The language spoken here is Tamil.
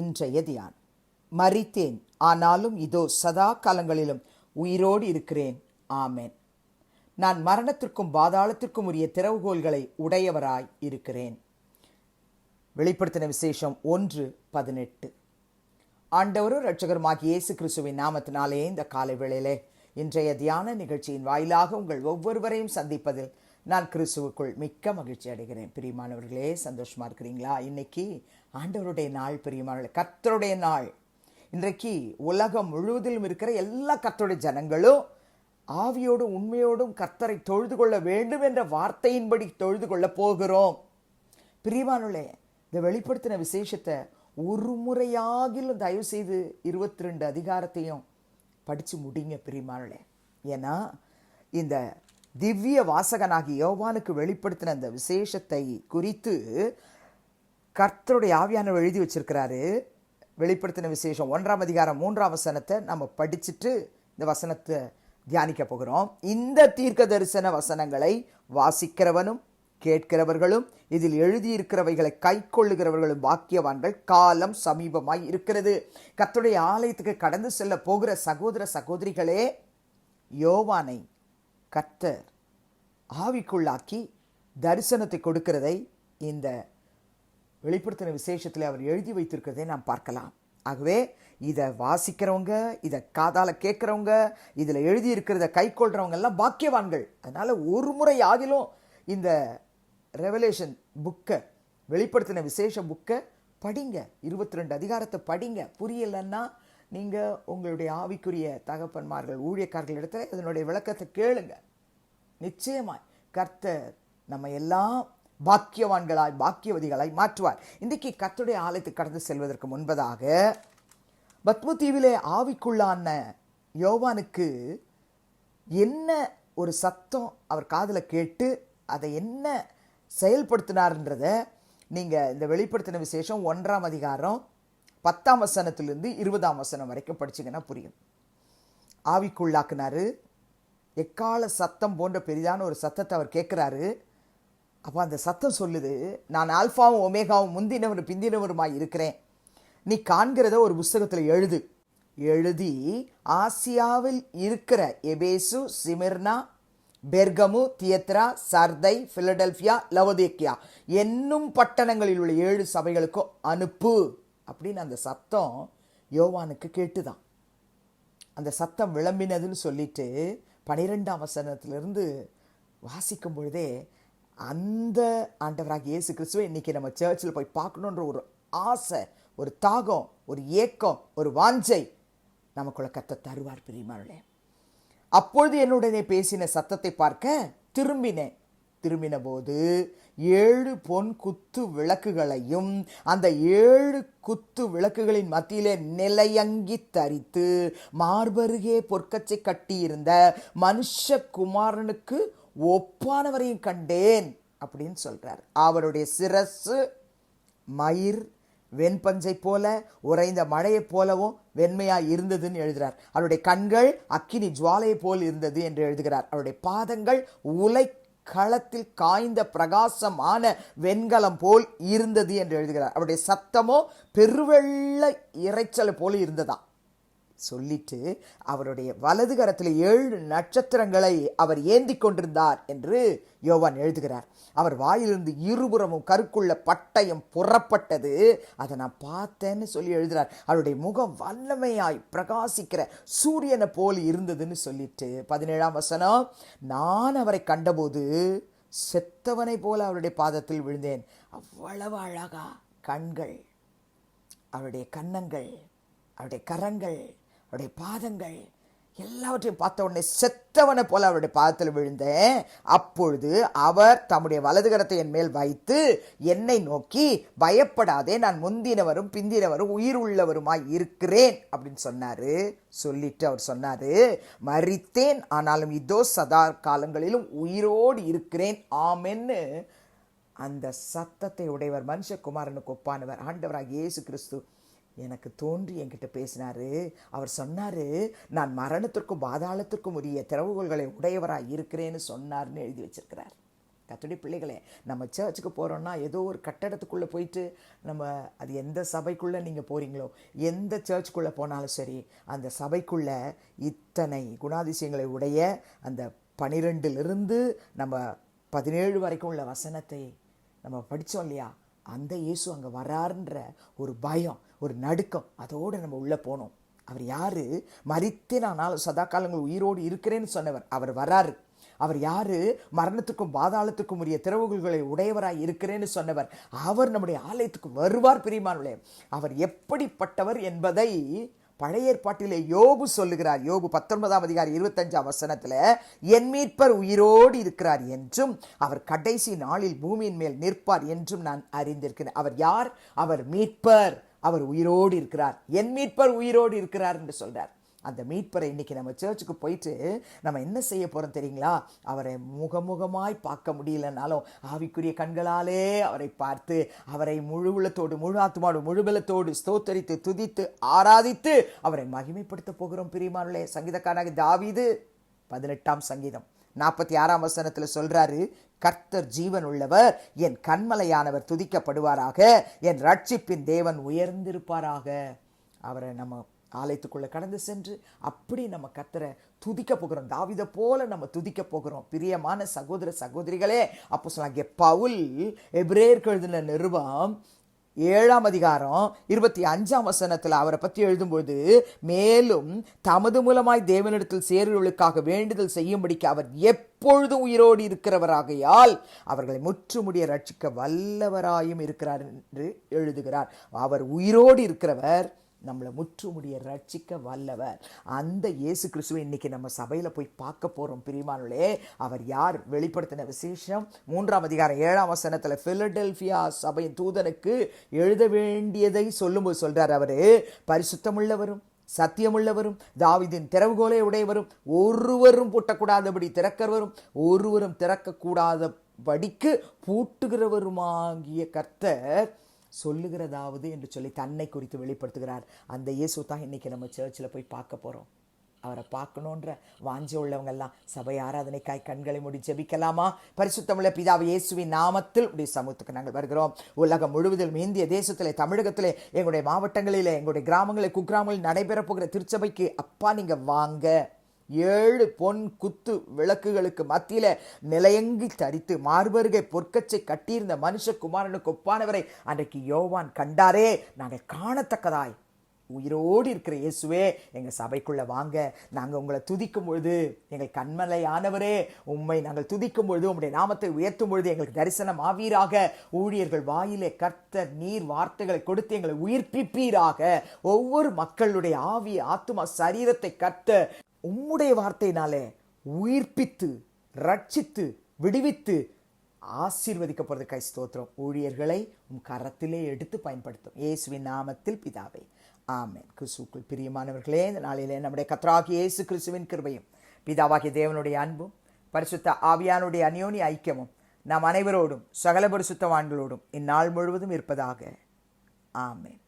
இன்றைய தியானம். மரித்தேன், ஆனாலும் இதோ சதா காலங்களிலும் உயிரோடு இருக்கிறேன். ஆமென். நான் மரணத்திற்கும் பாதாளத்திற்கும் உரிய திறவுகோல்களை உடையவராய் இருக்கிறேன். வெளிப்படுத்தின விசேஷம் 1:18. ஆண்டவரும் இரட்சகருமாகிய இயேசு கிறிஸ்துவின் நாமத்தினாலே இந்த காலை வேளையிலே இன்றைய தியான நிகழ்ச்சியின் வாயிலாக உங்கள் ஒவ்வொருவரையும் சந்திப்பதில் நான் கிறிஸ்துவுக்குள் மிக்க மகிழ்ச்சி அடைகிறேன். பிரியமானவர்களே, சந்தோஷமா இருக்கிறீங்களா? இன்னைக்கு ஆண்டவருடைய நாள், பிரியமானவர்களே, கர்த்தருடைய நாள். இன்றைக்கு உலகம் முழுவதிலும் இருக்கிற எல்லா கர்த்தருடைய ஜனங்களும் ஆவியோடும் உண்மையோடும் கர்த்தரை தொழுது கொள்ள வேண்டும் என்ற வார்த்தையின்படி தொழுது கொள்ள போகிறோம். பிரியமானவர்களே, இந்த வெளிப்படுத்தின விசேஷத்தை ஒரு முறையாகிலும் தயவு செய்து 22 அதிகாரத்தையும் படித்து முடிங்க பிரியமானவர்களே. ஏன்னா இந்த திவ்ய வாசகனாகி யோவானுக்கு வெளிப்படுத்தின அந்த விசேஷத்தை குறித்து கர்த்தருடைய ஆவியானவர் எழுதி வச்சிருக்கிறாரு. வெளிப்படுத்தின விசேஷம் 1ஆம் அதிகாரம் 3ஆம் வசனத்தை நம்ம படிச்சுட்டு இந்த வசனத்தை தியானிக்க போகிறோம். இந்த தீர்க்க தரிசன வசனங்களை வாசிக்கிறவனும் கேட்கிறவர்களும் இதில் எழுதியிருக்கிறவைகளை கை கொள்ளுகிறவர்களும் பாக்கியவான்கள். காலம் சமீபமாய் இருக்கிறது. கர்த்தருடைய ஆலயத்துக்கு கடந்து செல்ல போகிற சகோதர சகோதரிகளே, யோவானை கர்த்தர் ஆவிக்குள்ளாக்கி தரிசனத்தை கொடுக்கிறதை இந்த வெளிப்படுத்தின விசேஷத்தில் அவர் எழுதி வைத்திருக்கிறதை நாம் பார்க்கலாம். ஆகவே இதை வாசிக்கிறவங்க, இதை காதால கேட்கிறவங்க, இதில் எழுதியிருக்கிறத கை கொள்றவங்க எல்லாம் பாக்கியவான்கள். அதனால ஒரு முறை ஆகிலும் இந்த ரெவலேஷன் புக்கை, வெளிப்படுத்தின விசேஷ புக்கை படிங்க. 22 அதிகாரத்தை படிங்க. புரியலன்னா நீங்கள் உங்களுடைய ஆவிக்குரிய தகப்பன்மார்கள், ஊழியக்காரர்கள் இடத்துல இதனுடைய விளக்கத்தை கேளுங்க. நிச்சயமாய் கர்த்தர் நம்ம எல்லாம் பாக்கியவான்களாய் பாக்கியவதிகளாய் மாற்றுவார். இன்றைக்கு கர்த்தருடைய ஆலயத்துக்கு கடந்து செல்வதற்கு முன்பதாக பத்மு தீவிலே ஆவிக்குள்ளான யோவானுக்கு என்ன ஒரு சத்தம் அவர் காதில் கேட்டு அதை என்ன செயல்படுத்தினார்ன்றத நீங்கள் இந்த வெளிப்படுத்தின விசேஷம் 1ஆம் அதிகாரம் 10ஆம் வசனத்திலிருந்து 20ஆம் வசனம் வரைக்கும் படிச்சிங்கன்னா புரியும். ஆவிக்குள்ளாக்குனாரு. எக்கால சத்தம் போன்ற பெரிதான ஒரு சத்தத்தை அவர் கேட்குறாரு. அப்போ அந்த சத்தம் சொல்லுது, நான் ஆல்பாவும் ஒமேகாவும் முந்தினவரும் பிந்தினவருமாய் இருக்கிறேன். நீ காண்கிறத ஒரு புஸ்தகத்தில் எழுதி ஆசியாவில் இருக்கிற எபேசு, சிமிர்னா, பெர்கமு, தியத்ரா, சர்தை, பிலடெல்பியா, லவோதிக்கியா என்னும் பட்டணங்களில் உள்ள 7 சபைகளுக்கும் அனுப்பு அப்படின்னு அந்த சத்தம் யோவானுக்கு கேட்டுதான். அந்த சத்தம் விளம்பினதுன்னு சொல்லிட்டு 12ஆம் வசனத்திலிருந்து வாசிக்கும் பொழுதே அந்த ஆண்டவராகிய இயேசு கிறிஸ்துவை இன்னைக்கு நம்ம சர்ச்சில் போய் பார்க்கணுன்ற ஒரு ஆசை, ஒரு தாகம், ஒரு ஏக்கம், ஒரு வாஞ்சை நமக்குள்ள கர்த்தர் தருவார். பிரியமானவர்களே, அப்பொழுது என்னுடனே பேசின சத்தத்தை பார்க்க திரும்பின போது 7 பொன் குத்து விளக்குகளையும் அந்த 7 குத்து விளக்குகளின் மத்தியிலே நிலையங்கி தரித்து மார்பருகே பொற்கச்சை கட்டியிருந்த மனுஷகுமாரனுக்கு ஒப்பானவரையும் கண்டேன் அப்படின்னு சொல்றார். அவருடைய சிரசு மயிர் வெண்பஞ்சை போல உறைந்த மழையை போலவும் வெண்மையாய் இருந்ததுன்னு எழுதுகிறார். அவருடைய கண்கள் அக்கினி ஜுவாலையை போல் இருந்தது என்று எழுதுகிறார். அவருடைய பாதங்கள் உலை களத்தில் காய்ந்த பிரகாசமான வெண்கலம் போல் இருந்தது என்று எழுதுகிறார். அவருடைய சத்தமோ பெருவெள்ள இறைச்சல் போல இருந்ததா சொல்லிட்டு அவருடைய வலது கரத்தில் 7 நட்சத்திரங்களை அவர் ஏந்தி கொண்டிருந்தார் என்று யோவான் எழுதுகிறார். அவர் வாயிலிருந்து இருபுறமும் கருக்குள்ள பட்டயம் புறப்பட்டது, அதை நான் பார்த்தேன்னு சொல்லி எழுதுகிறார். அவருடைய முகம் வல்லமையாய் பிரகாசிக்கிற சூரியனை போல் இருந்ததுன்னு சொல்லிட்டு 17ஆம் வசனம், நான் அவரை கண்டபோது செத்தவனை போல அவருடைய பாதத்தில் விழுந்தேன். அவ்வளவு அழகா கண்கள், அவருடைய கன்னங்கள், அவருடைய கரங்கள், அவருடைய பாதங்கள் எல்லாவற்றையும் பார்த்த உடனே செத்தவனை போல அவருடைய பாதத்தில் விழுந்தேன். அப்பொழுது அவர் தம்முடைய வலது கரத்தை என் மேல் வைத்து என்னை நோக்கி, பயப்படாதே, நான் முந்தினவரும் பிந்தினவரும் உயிர் உள்ளவருமாய் இருக்கிறேன் அப்படின்னு சொன்னாரு. சொல்லிட்டு அவர் சொன்னாரு, மரித்தேன், ஆனாலும் இதோ சதா காலங்களிலும் உயிரோடு இருக்கிறேன். ஆமென்னு அந்த சத்தத்தை உடையவர், மனுஷகுமாரனுக்கு ஒப்பானவர் ஆண்டவராகிய இயேசு கிறிஸ்து எனக்கு தோன்றி என்கிட்ட பேசினாரு. அவர் சொன்னாரு, நான் மரணத்திற்கும் பாதாளத்திற்கும் உரிய திறவுகோல்களை உடையவராக இருக்கிறேன்னு சொன்னார்னு எழுதி வச்சிருக்கிறார். கர்த்தருடைய பிள்ளைகளே, நம்ம சர்ச்சுக்கு போகிறோன்னா ஏதோ ஒரு கட்டடத்துக்குள்ளே போயிட்டு நம்ம அது எந்த சபைக்குள்ளே நீங்கள் போகிறீங்களோ, எந்த சர்ச்சுக்குள்ளே போனாலும் சரி, அந்த சபைக்குள்ளே இத்தனை குணாதிசயங்களை உடைய அந்த 12லிருந்து நம்ம 17 வரைக்கும் உள்ள வசனத்தை நம்ம படித்தோம் இல்லையா, அந்த இயேசு அங்கே வராருன்ற ஒரு பயம், ஒரு நடுக்கம், அதோடு நம்ம உள்ளே போனோம். அவர் யார்? மரித்தேன் ஆனாலும் சதா காலங்கள் உயிரோடு இருக்கிறேன்னு சொன்னவர். அவர் வராரு. அவர் யாரு? மரணத்துக்கும் பாதாளத்துக்கும் உரிய திறவுகோல்களை உடையவராய் இருக்கிறேன்னு சொன்னவர். அவர் நம்முடைய ஆலயத்துக்கு வருவார். பிரியமானவர்களே, அவர் எப்படிப்பட்டவர் என்பதை பழைய ஏற்பாட்டிலே யோபு சொல்லுகிறார். யோபு 19:25 என் மீட்பர் உயிரோடு இருக்கிறார் என்றும் அவர் கடைசி நாளில் பூமியின் மேல் நிற்பார் என்றும் நான் அறிந்திருக்கிறேன். அவர் யார்? அவர் மீட்பர். அவர் உயிரோடு இருக்கிறார். என் மீட்பர் உயிரோடு இருக்கிறார் என்று சொல்றார். அந்த மீட்பரை இன்னைக்கு நம்ம சர்ச்சுக்கு போயிட்டு நம்ம என்ன செய்ய போறோம் தெரியுங்களா? அவரை முகமுகமாய் பார்க்க முடியலனாலும் ஆவிக்குரிய கண்களாலே அவரை பார்த்து அவரை முழு உள்ளத்தோடு, முழு ஆத்துமாவோடு, முழு பலத்தோடு ஸ்தோத்தரித்து, துதித்து, ஆராதித்து அவரை மகிமைப்படுத்த போகிறோம். பிரியமானவர்களே, சங்கீதக்காரனாகிய தாவீது 18ஆம் சங்கீதம் 46ஆம் சொல்றாரு, கர்த்தர் ஜீவன் உள்ளவர், என் கண்மலையானவர் துதிக்கப்படுவாராக, என் ரட்சிப்பின் தேவன் உயர்ந்திருப்பாராக. அவரை நம்ம ஆலயத்துக்குள்ளே கடந்து சென்று அப்படி நம்ம கர்த்தரை துதிக்க போகிறோம். தாவீதை போல நம்ம துதிக்க போகிறோம். பிரியமான சகோதர சகோதரிகளே, அப்போஸ்தலனாகிய பவுல் எபிரேயருக்கு எழுதின நிருபம் 7:25 அவரை பற்றி எழுதும்போது, மேலும் தமது மூலமாய் தேவனிடத்தில் சேருவர்களுக்காக வேண்டுதல் செய்யும்படிக்கு அவர் எப்பொழுதும் உயிரோடு இருக்கிறவராகையால் அவர்களை முற்றுமுடிய ரட்சிக்க வல்லவராயும் இருக்கிறார் என்று எழுதுகிறார். அவர் உயிரோடு இருக்கிறவர், நம்மளை முற்றுமுடிய ரட்சிக்க வல்லவர். அந்த இயேசு கிறிஸ்துவை இன்னைக்கு நம்ம சபையில் போய் பார்க்க போகிறோம். பிரியமானவர்களே, அவர் யார்? வெளிப்படுத்தின விசேஷம் 3:7 பிலடெல்பியா சபையின் தூதனுக்கு எழுத வேண்டியதை சொல்லும்போது சொல்றார், அவரு பரிசுத்தமுள்ளவரும் சத்தியமுள்ளவரும் தாவீதின் திறவுகோலை உடையவரும் ஒருவரும் பூட்டக்கூடாதபடி திறக்கிறவரும் ஒருவரும் திறக்கக்கூடாதபடிக்கு பூட்டுகிறவருமாகிய கர்த்தர் சொல்லுகிறதாவது என்று சொல்லி தன்னை குறித்து வெளிப்படுத்துகிறார். அந்த இயேசு தான் இன்னைக்கு நம்ம சர்ச்சில் போய் பார்க்க போகிறோம். அவரை பார்க்கணுன்ற வாஞ்ச உள்ளவங்கெல்லாம் சபை ஆராதனைக்காய் கண்களை மூடி ஜெபிக்கலாமா? பரிசுத்தமுள்ள பிதாவே, இயேசுவின் நாமத்தில் உடைய சமூகத்துக்கு நாங்கள் வருகிறோம். உலகம் முழுவதிலும், இந்திய தேசத்திலே, தமிழகத்திலே, எங்களுடைய மாவட்டங்களிலே, எங்களுடைய கிராமங்களில், குக்கிராமங்களில் நடைபெற போகிற திருச்சபைக்கு அப்பா நீங்க வாங்க. 7 பொன் குத்து விளக்குகளுக்கு மத்தியில நிலையங்கி தரித்து மார்பருகே பொற்கச்சை கட்டியிருந்த மனுஷகுமாரனுக்கு ஒப்பானவரை அன்றைக்கு யோவான் கண்டாரே, நாங்கள் காணத்தக்கதாய் உயிரோடு இருக்கிற இயேசுவே எங்கள் சபைக்குள்ளே வாங்க. நாங்கள் உங்களை துதிக்கும் பொழுது, எங்கள் கண்மலையானவரே, உம்மை நாங்கள் துதிக்கும் பொழுது, உம்முடைய நாமத்தை உயர்த்தும் பொழுது எங்களுக்கு தரிசனம் ஆவீராக. ஊழியர்கள் வாயிலே கர்த்தர் நீர் வார்த்தைகளை கொடுத்து எங்களை உயிர்ப்பிப்பீராக. ஒவ்வொரு மக்களுடைய ஆவி, ஆத்துமா, சரீரத்தை கர்த்தர் உம்முடைய வார்த்தையினாலே உயிர்ப்பித்து, ரட்சித்து, விடுவித்து ஆசீர்வதிக்கப்படுறதுக்காய் ஸ்தோத்திரம். ஊழியர்களை உம் கரத்திலே எடுத்து பயன்படுத்தும். இயேசுவின் நாமத்தில் பிதாவே, ஆமென். கிறிஸ்துவுக்குள் பிரியமானவர்களே, இந்த நாளிலே நம்முடைய கர்த்தராகிய இயேசு கிறிஸ்துவின் கிருபையும் பிதாவாகிய தேவனுடைய அன்பும் பரிசுத்த ஆவியானுடைய அந்யோன்ய ஐக்கியமும் நாம் அனைவரோடும் சகல பரிசுத்தவான்களோடும் இந்நாள் முழுவதும் இருப்பதாக. ஆமென்.